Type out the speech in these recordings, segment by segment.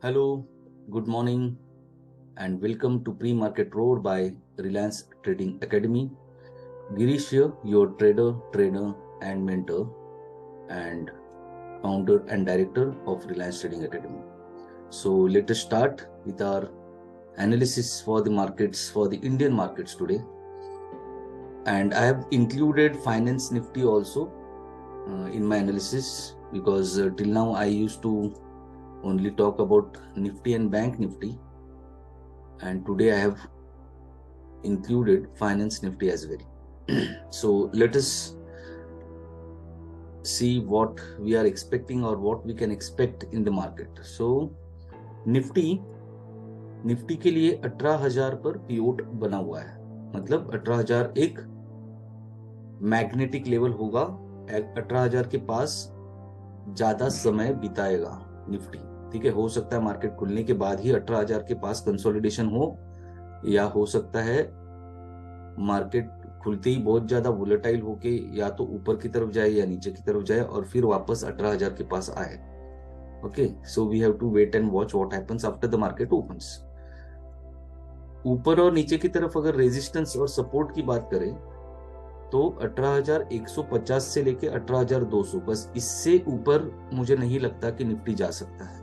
Hello, good morning, and welcome to Pre-Market Roar by Reliance Trading Academy. Girish here, your trainer, and mentor, and founder and director of Reliance Trading Academy. So let us start with our analysis for the markets, for the Indian markets today. And I have included Finance Nifty also in my analysis because till now I used to only talk about Nifty and Bank Nifty. And today I have included Finance Nifty as well. So let us see what we are expecting or what we can expect in the market. So Nifty के लिए 18,000 पर pivot बना हुआ है, मतलब 18,000 एक magnetic level होगा। 18,000 के पास ज्यादा समय बिताएगा निफ्टी। ठीक है, हो सकता है मार्केट खुलने के बाद ही 18,000 के पास कंसोलिडेशन हो, या हो सकता है मार्केट खुलते ही बहुत ज्यादा वोलेटाइल होके या तो ऊपर की तरफ जाए या नीचे की तरफ जाए और फिर वापस 18,000 के पास आए। Okay, so we have to wait and watch what happens after the market opens. ऊपर और नीचे की तरफ अगर रेजिस्टेंस और सपोर्ट की बात करें तो 18,150 से लेके 18,200, बस इससे ऊपर मुझे नहीं लगता कि निफ्टी जा सकता है।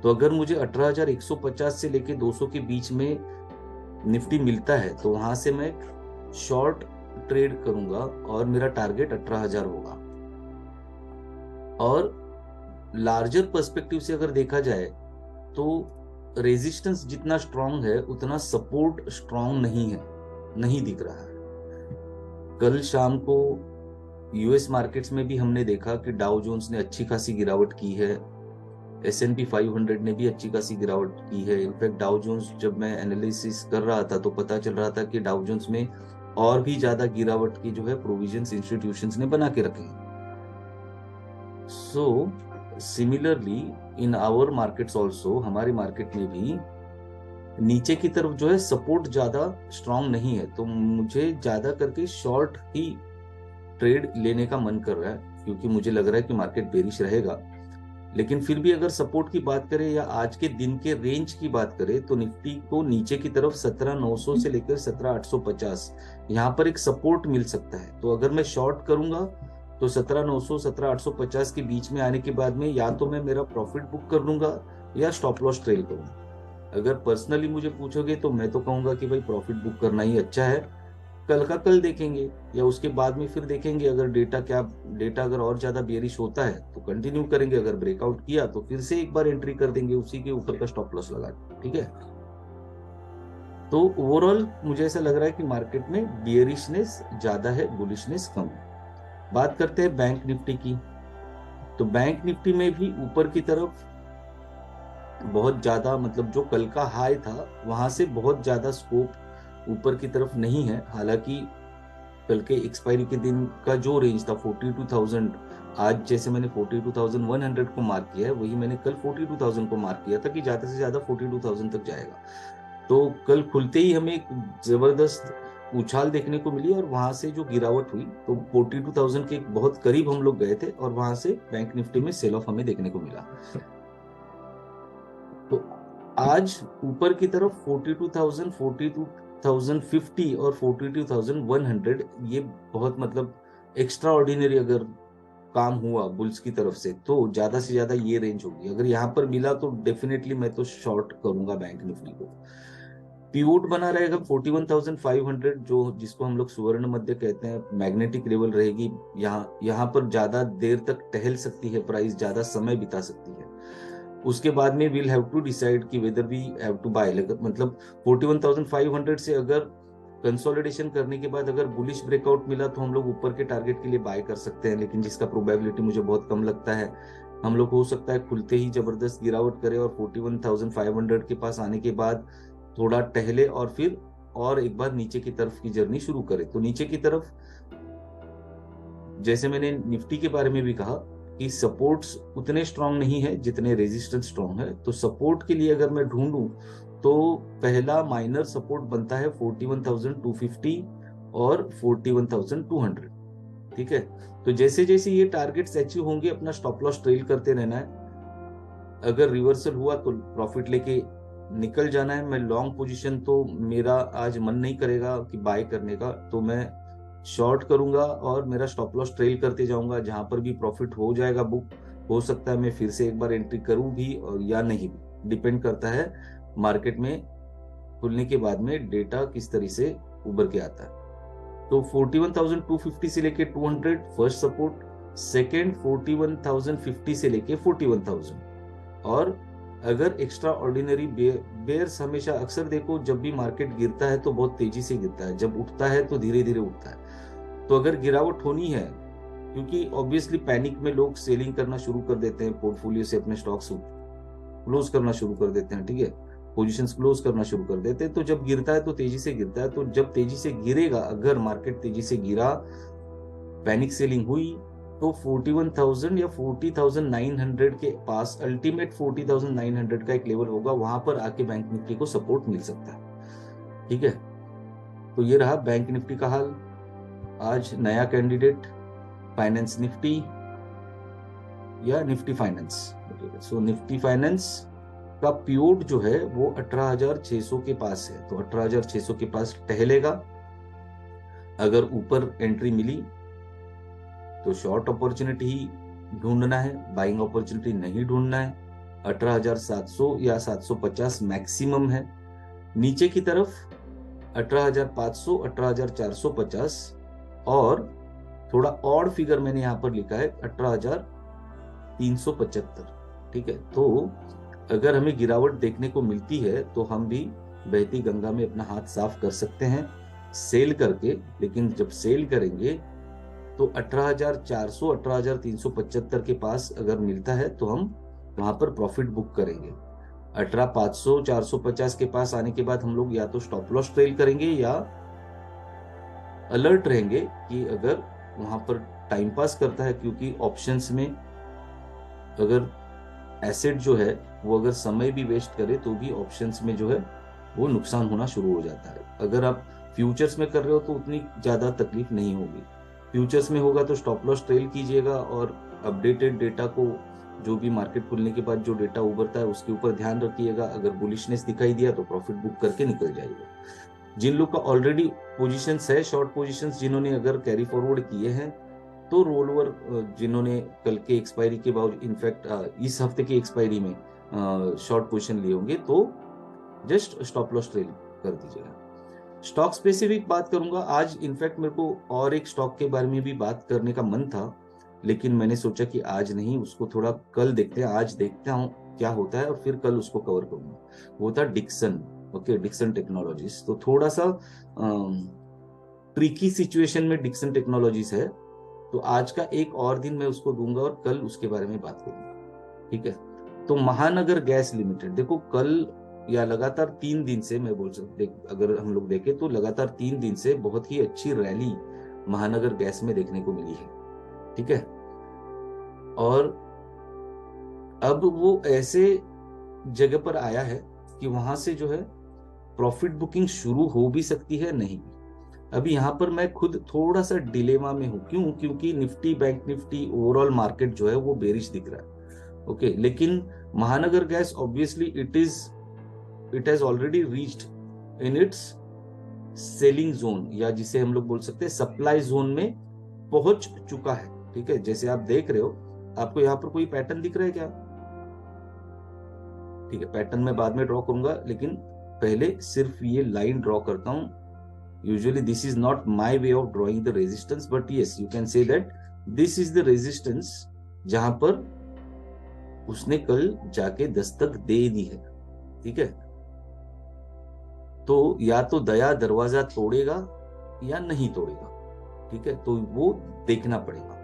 तो अगर मुझे 18,150 से लेके 200 के बीच में निफ्टी मिलता है तो वहां से मैं शॉर्ट ट्रेड करूंगा और मेरा टारगेट 18,000 होगा। और लार्जर पर्सपेक्टिव से अगर देखा जाए तो रेजिस्टेंस जितना स्ट्रांग है उतना सपोर्ट स्ट्रांग नहीं है, नहीं दिख रहा है। कल शाम को यूएस मार्केट्स में भी हमने देखा कि डाउ जोन्स ने अच्छी खासी गिरावट की है, S&P 500 ने भी अच्छी खासी गिरावट की है। इनफैक्ट डाउ जोन्स, जब मैं एनालिसिस कर रहा था तो पता चल रहा था कि डाउ जोन्स में और भी ज्यादा गिरावट की जो है प्रोविजंस इंस्टीट्यूशंस ने बना के रखे हैं। So similarly in our markets also, हमारे मार्केट में भी नीचे की तरफ जो है सपोर्ट ज्यादा स्ट्रांग नहीं है, तो मुझे ज्यादा करके शॉर्ट ही ट्रेड लेने का मन कर रहा है क्योंकि मुझे लग रहा है कि मार्केट बेरिश रहेगा। लेकिन फिर भी अगर सपोर्ट की बात करें या आज के दिन के रेंज की बात करें तो निफ्टी को नीचे की तरफ 17,900 से लेकर 17,850 यहाँ पर एक सपोर्ट मिल सकता है। तो अगर मैं शॉर्ट करूंगा तो 17,900 17,850 के बीच में आने के बाद में या तो मैं मेरा प्रॉफिट बुक कर लूंगा या स्टॉप लॉस ट्रेल करूंगा। अगर पर्सनली मुझे पूछोगे तो मैं तो कहूंगा कि भाई प्रॉफिट बुक करना ही अच्छा है। कल का कल देखेंगे या उसके बाद में फिर देखेंगे, अगर डेटा अगर और ज्यादा बेयरिश होता है तो कंटिन्यू करेंगे, अगर ब्रेकआउट किया तो फिर से एक बार एंट्री कर देंगे उसी के ऊपर का स्टॉप लॉस लगा। ठीक है, तो ओवरऑल मुझे ऐसा लग रहा है कि मार्केट में बियरिशनेस ज्यादा है, बुलिशनेस कम है। बात करते हैं बैंक निफ्टी की। तो बैंक निफ्टी में भी ऊपर की तरफ बहुत ज्यादा, मतलब जो कल का हाई था वहां से बहुत ज्यादा स्कोप ऊपर की तरफ नहीं है। हालांकि कल के एक्सपायरी के दिन का जो रेंज था 42,000, आज जैसे मैंने 42,100 को मार्क किया है वही मैंने कल 42,000 को मार्क किया था कि ज्यादा से ज्यादा 42,000 तक जाएगा। तो कल खुलते ही हमें एक जबरदस्त उछाल देखने को मिली और वहां से जो गिरावट हुई तो 42,000 के बहुत करीब हम लोग गए थे और वहां से बैंक निफ्टी में सेल ऑफ हमें देखने को मिला। तो आज ऊपर की तरफ 42,000, 42,050 और 42,100, ये बहुत मतलब एक्स्ट्रा ऑर्डिनरी अगर काम हुआ बुल्स की तरफ से तो ज्यादा से ज्यादा ये रेंज होगी। अगर यहाँ पर मिला तो डेफिनेटली मैं तो शॉर्ट करूंगा बैंक निफ्टी को। पिवोट बना रहेगा 41,500, जो जिसको हम लोग सुवर्ण मध्य कहते हैं, मैग्नेटिक लेवल रहेगी। यहाँ पर ज्यादा देर तक टहल सकती है प्राइस, ज्यादा समय बिता सकती है। उसके बाद में विल हैव टू डिसाइड कि whether we have to buy, मतलब 41,500 से अगर कंसोलिडेशन करने के बाद अगर बुलिश ब्रेकआउट मिला तो हम लोग ऊपर के टारगेट के लिए बाय कर सकते हैं, लेकिन जिसका प्रोबेबिलिटी मुझे बहुत कम लगता है। हम लोग हो सकता है खुलते ही जबरदस्त गिरावट करे और 41,500 के पास आने के बाद थोड़ा टहले और फिर और एक बार नीचे की तरफ की जर्नी शुरू करे। तो नीचे की तरफ जैसे मैंने निफ्टी के बारे में भी कहा कि सपोर्ट्स उतने स्ट्रांग नहीं है जितने रेजिस्टेंस स्ट्रांग है। तो सपोर्ट के लिए अगर मैं ढूंढूं तो पहला माइनर सपोर्ट बनता है 41,250 और 41,200। ठीक है, तो जैसे जैसे ये टारगेट्स अचीव होंगे अपना स्टॉप लॉस ट्रेल करते रहना है। अगर रिवर्सल हुआ तो प्रॉफिट लेके निकल जाना है। मैं लॉन्ग पोजीशन तो मेरा आज मन नहीं करेगा कि बाय करने का, तो मैं शॉर्ट करूंगा और मेरा स्टॉप लॉस ट्रेल करते जाऊंगा। जहां पर भी प्रॉफिट हो जाएगा बुक, हो सकता है मैं फिर से एक बार एंट्री करूं भी और या नहीं भी, डिपेंड करता है मार्केट में खुलने के बाद में डेटा किस तरह से उभर के आता है। तो 41,250 से लेके 200 फर्स्ट सपोर्ट, सेकेंड 41,050 से लेके 41,000। और अगर एक्स्ट्रा ऑर्डिनरी बेयर्स हमेशा अक्सर देखो, जब भी मार्केट गिरता है तो बहुत तेजी से गिरता है, जब उठता है तो धीरे धीरे उठता है। तो अगर गिरावट होनी है, क्योंकि ऑब्वियसली पैनिक में लोग सेलिंग करना शुरू कर देते हैं, पोर्टफोलियो से अपने स्टॉक्स क्लोज करना शुरू कर देते हैं, ठीक है, पोजीशंस क्लोज करना शुरू कर देते हैं। तो जब गिरता है तो तेजी से गिरता है। तो जब तेजी से गिरेगा, अगर मार्केट तेजी से गिरा, पैनिक सेलिंग हुई, तो 41,000 या 40,900 के पास, अल्टीमेट 40,900 का एक लेवल होगा, वहां पर आके बैंक निफ्टी को सपोर्ट मिल सकता है। ठीक है, तो ये रहा बैंक निफ्टी का हाल। आज नया कैंडिडेट फाइनेंस निफ्टी या निफ्टी फाइनेंस। सो निफ्टी फाइनेंस का पीओट जो है वो 18,600 के पास है, तो 18,600 के पास टहलेगा। अगर ऊपर एंट्री मिली तो शॉर्ट अपॉर्चुनिटी ही ढूंढना है, बाइंग अपॉर्चुनिटी नहीं ढूंढना है। 18,700 या 750 मैक्सिमम है। नीचे की तरफ 18,500, 18,450 और थोड़ा और फिगर मैंने यहां पर लिखा है 18,375। ठीक है, तो अगर हमें गिरावट देखने को मिलती है तो हम भी बहती गंगा में अपना हाथ साफ कर सकते हैं सेल करके। लेकिन जब सेल करेंगे तो 18,400, 18,375 के पास अगर मिलता है तो हम वहां पर प्रॉफिट बुक करेंगे। 18,500, 450 के पास आने के बाद हम लोग या तो स्टॉप लॉस ट्रेल करेंगे या अलर्ट रहेंगे कि अगर वहां पर टाइम पास करता है, क्योंकि ऑप्शंस में अगर एसेट जो है वो अगर समय भी वेस्ट करे तो भी ऑप्शंस में जो है वो नुकसान होना शुरू हो जाता है। अगर आप फ्यूचर्स में कर रहे हो तो उतनी ज्यादा तकलीफ नहीं होगी। फ्यूचर्स में होगा तो स्टॉप लॉस ट्रेल कीजिएगा और अपडेटेड डेटा को, जो भी मार्केट खुलने के बाद जो डेटा उभरता है उसके ऊपर ध्यान रखिएगा। अगर बुलिशनेस दिखाई दिया तो प्रॉफिट बुक करके निकल जाइएगा। जिन लोग का ऑलरेडी पोजीशंस है, शॉर्ट पोजीशंस जिन्होंने अगर कैरी फॉरवर्ड किए हैं, तो रोल ओवर जिन्होंने कल के एक्सपायरी के बाद, इनफैक्ट इस हफ्ते की एक्सपायरी में शॉर्ट पोजीशन लिए होंगे, तो जस्ट स्टॉप लॉस ट्रेल कर दीजिएगा। स्टॉक स्पेसिफिक बात करूंगा आज। इनफैक्ट मेरे को और एक स्टॉक के बारे में भी बात करने का मन था, लेकिन मैंने सोचा कि आज नहीं, उसको थोड़ा कल देखते हैं। आज देखता हूँ क्या होता है और फिर कल उसको कवर करूंगा। वो था डिक्सन। Okay, Dixon technologies. तो थोड़ा सा ट्रिकी सिचुएशन में डिक्सन टेक्नोलॉजीज है, तो आज का एक और दिन मैं उसको दूंगा और कल उसके बारे में बात करूंगा। ठीक है, तो महानगर गैस लिमिटेड, देखो कल या लगातार 3 दिन से, मैं बोल सकते, अगर हम लोग देखें तो लगातार 3 दिन से बहुत ही अच्छी रैली महानगर गैस में देखने को मिली है। ठीक है, और अब वो ऐसे जगह पर आया है कि वहां से जो है प्रॉफिट बुकिंग शुरू हो भी सकती है, नहीं भी। अभी यहाँ पर मैं खुद थोड़ा सा डिलेमा में हूँ। क्यों? क्योंकि Nifty, bank Nifty, overall market जो है वो बेरिश दिख रहा है। ओके, लेकिन महानगर gas obviously it has already reached in its selling zone, या जिसे हम लोग बोल सकते हैं सप्लाई जोन में पहुंच चुका है। ठीक है, जैसे आप देख रहे हो, आपको यहाँ पर कोई पैटर्न दिख रहा है क्या? ठीक है, पैटर्न मैं बाद में ड्रॉ करूंगा, लेकिन पहले सिर्फ ये लाइन ड्रॉ करता हूं। Usually this is not my way of drawing the resistance, but yes, you can say that this is the resistance जहां पर उसने कल जाके दस्तक दे दी है। ठीक है, तो या तो दया दरवाजा तोड़ेगा या नहीं तोड़ेगा। ठीक है, तो वो देखना पड़ेगा।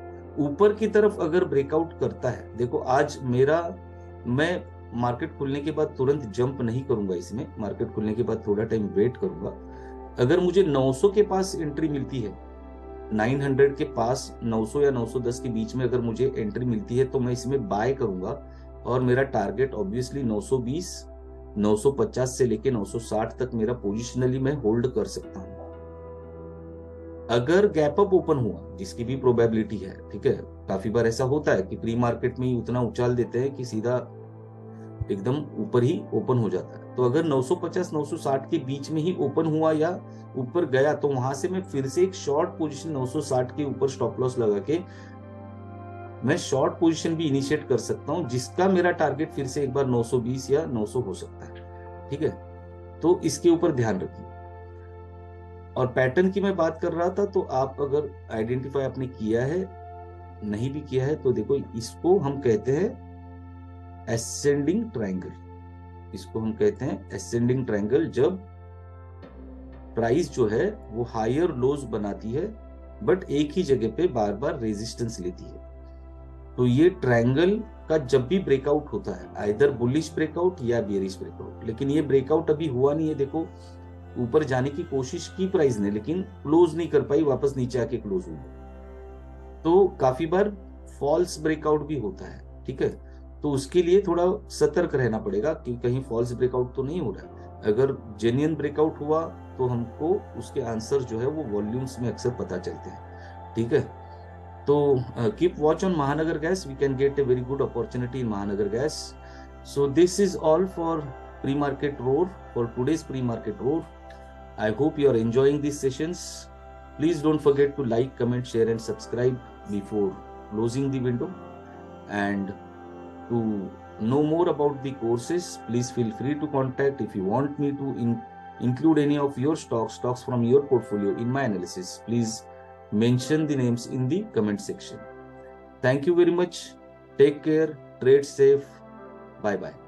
ऊपर की तरफ अगर ब्रेकआउट करता है, देखो आज मैं मार्केट खुलने के बाद तुरंत जंप नहीं करूंगा इसमें, मार्केट खुलने के बाद थोड़ा टाइम वेट करूंगा। अगर मुझे 900 के पास एंट्री मिलती है, 900 के पास, 900 या 910 के बीच में अगर मुझे एंट्री मिलती है, तो मैं इसमें बाय करूंगा। और मेरा टारगेट ऑब्वियसली 920, 950 से लेके 960 तक मेरा पोजिशनली मैं होल्ड कर सकता हूं। अगर गैप अप ओपन हुआ, जिसकी भी प्रोबेबिलिटी है, ठीक है, काफी बार ऐसा होता है कि प्री मार्केट में ही उतना उछाल देते हैं कि सीधा एकदम ऊपर ही ओपन हो जाता है। तो अगर 950 960 के बीच में ही ओपन हुआ या ऊपर गया तो वहां से मैं फिर से एक शॉर्ट पोजीशन 960 के ऊपर स्टॉप लॉस लगा के मैं शॉर्ट पोजीशन भी इनिशिएट कर सकता हूं, जिसका मेरा टारगेट फिर से एक बार 920 या 900 हो सकता है। ठीक है, तो इसके ऊपर ध्यान रखिए। और पैटर्न की मैं बात कर रहा था, तो आप अगर आइडेंटिफाई आपने किया है, नहीं भी किया है, तो देखो इसको हम कहते हैं एसेंडिंग ट्रायंगल। इसको हम कहते हैं एसेंडिंग ट्रायंगल, जब प्राइस जो है वो हायर लोज बनाती है बट एक ही जगह पे बार बार रेजिस्टेंस लेती है। तो ये ट्रायंगल का जब भी ब्रेकआउट होता है, आइदर बुलिश ब्रेकआउट या बेरिश ब्रेकआउट, लेकिन ये ब्रेकआउट अभी हुआ नहीं है। देखो ऊपर जाने की कोशिश की प्राइस ने, लेकिन क्लोज नहीं कर पाई, वापस नीचे आके क्लोज हुई। तो काफी बार फॉल्स ब्रेकआउट भी होता है। ठीक है, तो उसके लिए थोड़ा सतर्क रहना पड़ेगा कि कहीं फॉल्स ब्रेकआउट तो नहीं हो रहा है। अगर जेन्युइन ब्रेकआउट हुआ तो हमको उसके आंसर जो है वो वॉल्यूम्स में अक्सर पता चलते हैं। ठीक है, तो keep watch on Mahanagar Gas, we can get a very good opportunity in Mahanagar Gas. So this is all for pre market roar, for today's pre market roar. I hope you are enjoying these sessions. Please don't forget to like, comment, share and subscribe before closing the window. And to know more about the courses, please feel free to contact. If you want me to include any of your stocks from your portfolio in my analysis, please mention the names in the comment section. Thank you very much. Take care. Trade safe. Bye bye.